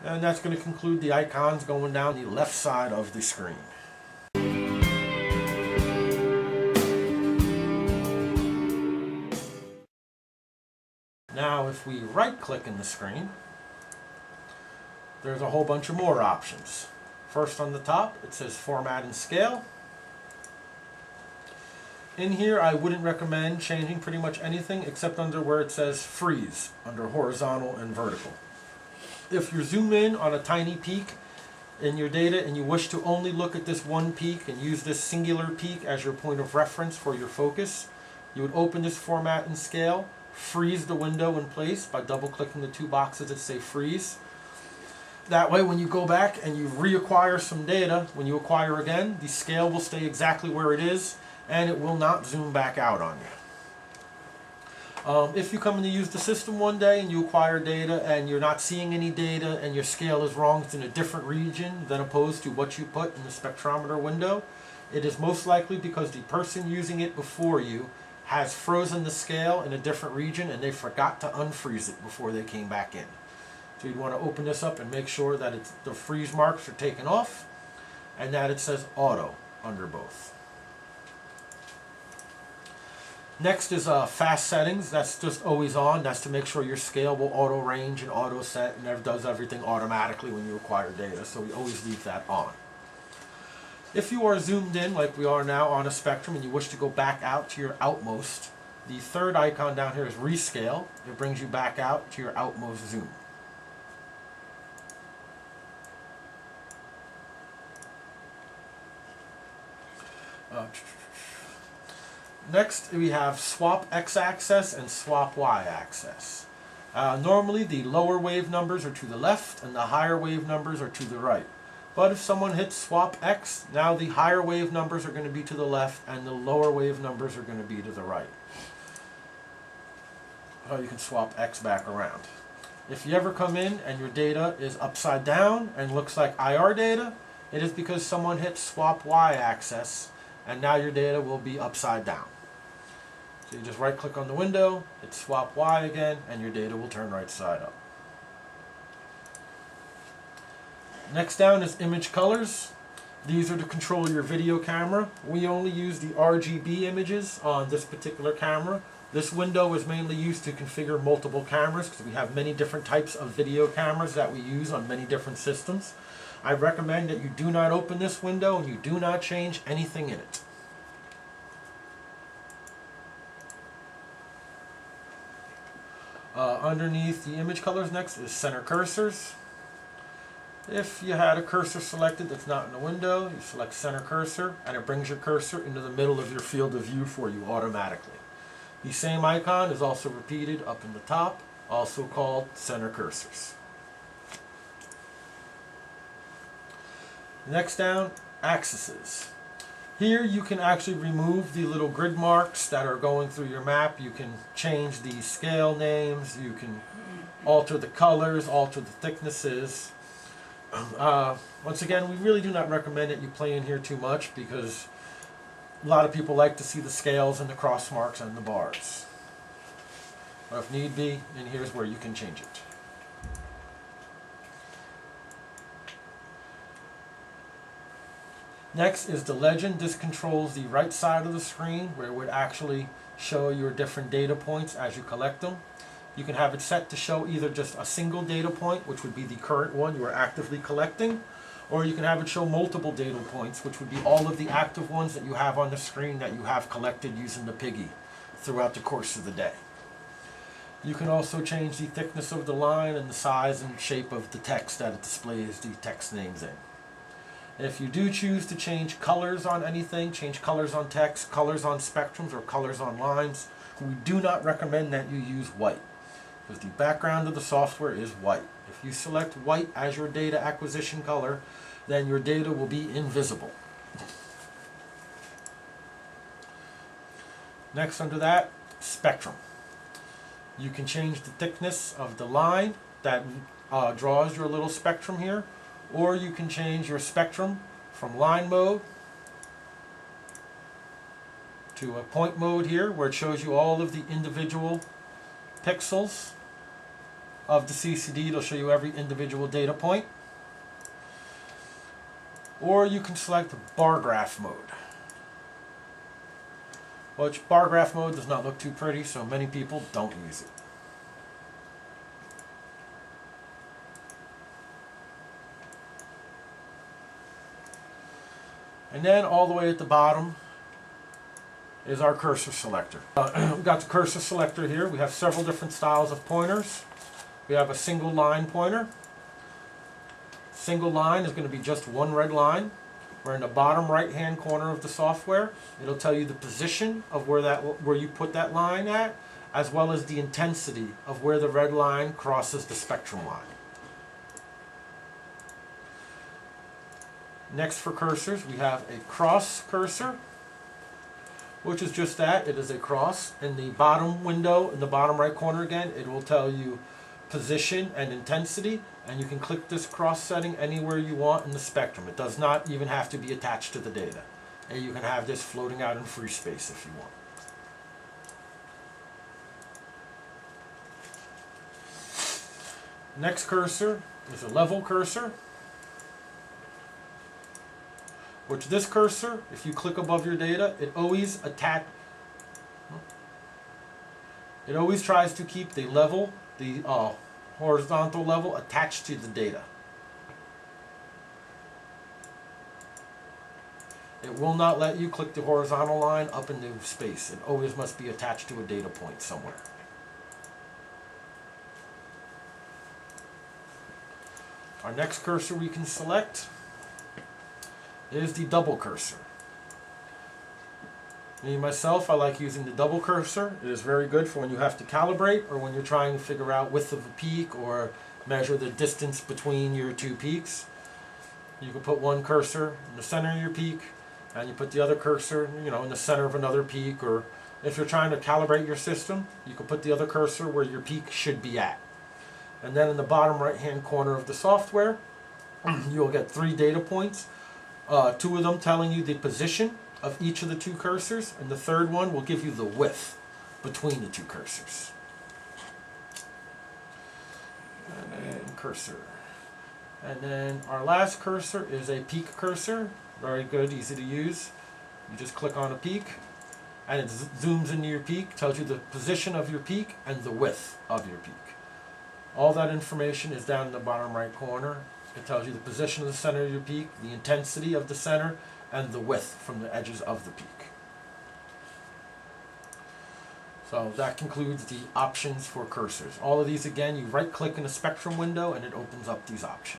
And that's going to conclude the icons going down the left side of the screen. Now if we right click in the screen, there's a whole bunch of more options. First on the top, it says Format and Scale. In here, I wouldn't recommend changing pretty much anything except under where it says Freeze, under horizontal and vertical. If you zoom in on a tiny peak in your data and you wish to only look at this one peak and use this singular peak as your point of reference for your focus, you would open this Format and Scale, freeze the window in place by double-clicking the two boxes that say Freeze. That way, when you go back and you reacquire some data, when you acquire again, the scale will stay exactly where it is, and it will not zoom back out on you. If you come in to use the system one day and you acquire data and you're not seeing any data and your scale is wrong, it's in a different region than opposed to what you put in the spectrometer window, it is most likely because the person using it before you has frozen the scale in a different region and they forgot to unfreeze it before they came back in. So you'd want to open this up and make sure that the freeze marks are taken off and that it says Auto under both. Next is fast settings. That's just always on. That's to make sure your scale will auto range and auto set and does everything automatically when you acquire data. So we always leave that on. If you are zoomed in like we are now on a spectrum and you wish to go back out to your outmost, the third icon down here is Rescale. It brings you back out to your outmost zoom. Next, we have Swap X-axis and Swap Y-axis. Normally, the lower wave numbers are to the left and the higher wave numbers are to the right. But if someone hits Swap X, now the higher wave numbers are going to be to the left and the lower wave numbers are going to be to the right. So you can swap X back around. If you ever come in and your data is upside down and looks like IR data, it is because someone hit Swap Y-axis and now your data will be upside down. So you just right click on the window, hit Swap Y again, and your data will turn right side up. Next down is Image Colors. These are to control your video camera. We only use the RGB images on this particular camera. This window is mainly used to configure multiple cameras because we have many different types of video cameras that we use on many different systems. I recommend that you do not open this window and you do not change anything in it. Underneath the image colors next is center cursors. If you had a cursor selected that's not in the window, you select center cursor and it brings your cursor into the middle of your field of view for you automatically. The same icon is also repeated up in the top, also called center cursors. Next down, axes. Here you can actually remove the little grid marks that are going through your map. You can change the scale names, you can alter the colors, alter the thicknesses. Once again, we really do not recommend that you play in here too much because a lot of people like to see the scales and the cross marks and the bars. But if need be, and here's where you can change it. Next is the legend. This controls the right side of the screen where it would actually show your different data points as you collect them. You can have it set to show either just a single data point, which would be the current one you are actively collecting, or you can have it show multiple data points, which would be all of the active ones that you have on the screen that you have collected using the Piggy throughout the course of the day. You can also change the thickness of the line and the size and shape of the text that it displays the text names in. If you do choose to change colors on anything, change colors on text, colors on spectrums, or colors on lines, we do not recommend that you use white, because the background of the software is white. If you select white as your data acquisition color, then your data will be invisible. Next under that, spectrum. You can change the thickness of the line that draws your little spectrum here, or you can change your spectrum from line mode to a point mode here where it shows you all of the individual pixels. of the CCD. It'll show you every individual data point. Or you can select bar graph mode. Which bar graph mode does not look too pretty, so many people don't use it. And then all the way at the bottom is our cursor selector. We've got the cursor selector here. We have several different styles of pointers. We have a single line pointer. Single line is going to be just one red line. We're in the bottom right hand corner of the software. It'll tell you the position of where you put that line at, as well as the intensity of where the red line crosses the spectrum line. Next for cursors, we have a cross cursor, which is just that. It is a cross. In the bottom window, in the bottom right corner again, it will tell you position and intensity, and you can click this cross setting anywhere you want in the spectrum. It does not even have to be attached to the data. And you can have this floating out in free space if you want. Next cursor is a level cursor, which this cursor, if you click above your data, it always tries to keep the level, the horizontal level attached to the data. It will not let you click the horizontal line up into space. It always must be attached to a data point somewhere. Our next cursor we can select is the double cursor. Me, myself, I like using the double cursor. It is very good for when you have to calibrate or when you're trying to figure out width of a peak or measure the distance between your two peaks. You can put one cursor in the center of your peak and you put the other cursor, in the center of another peak, or if you're trying to calibrate your system, you can put the other cursor where your peak should be at. And then in the bottom right hand corner of the software, you'll get 3 data points. 2 of them telling you the position of each of the 2 cursors, and the third one will give you the width between the 2 cursors. And then cursor. And then our last cursor is a peak cursor. Very good, easy to use. You just click on a peak and it zooms into your peak, tells you the position of your peak and the width of your peak. All that information is down in the bottom right corner. It tells you the position of the center of your peak, the intensity of the center, and the width from the edges of the peak. So that concludes the options for cursors. All of these, again, you right click in the spectrum window and it opens up these options.